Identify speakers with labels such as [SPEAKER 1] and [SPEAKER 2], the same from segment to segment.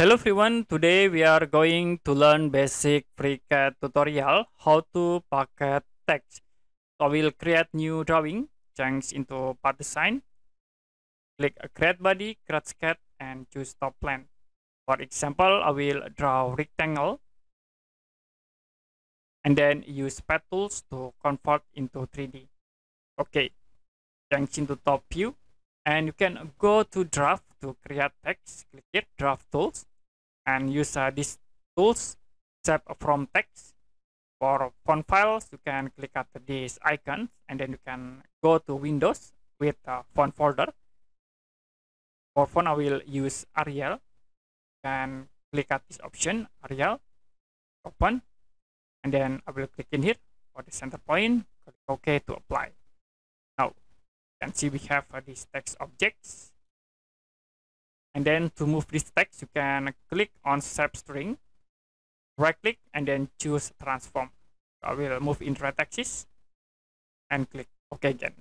[SPEAKER 1] Hello everyone, today we are going to learn basic FreeCAD tutorial how to packet text. So I will create new drawing, change into part design, click create body, create sketch and choose top plan. For example, I will draw rectangle and then use pad tools to convert into 3D. Okay, change into top view and you can go to draft to create text, click here, draft tools and use these tools set from text. For font files, you can click at these icons and then you can go to Windows with font folder. For font, I will use Arial and click at this option, Arial, open, and then I will click in here for the center point, click OK to apply. Now, you can see we have these text objects. And then to move this text, you can click on shape string, right click, and then choose transform. I will move in right axis and click OK again.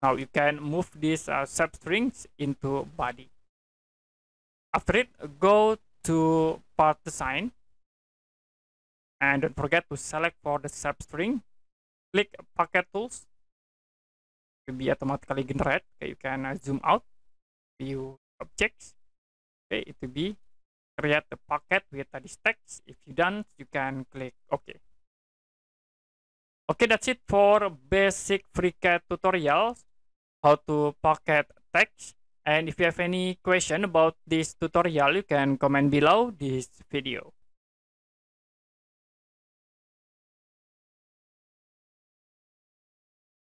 [SPEAKER 1] Now you can move these shape strings into body. After it, go to part design and don't forget to select for the shape string. Click packet tools. It will be automatically generate. Okay, you can zoom out, view objects. Okay, it will be create the packet with this text. If you done, you can click OK. Okay, that's it for basic FreeCAD tutorials how to packet text. And if you have any question about this tutorial, you can comment below this video.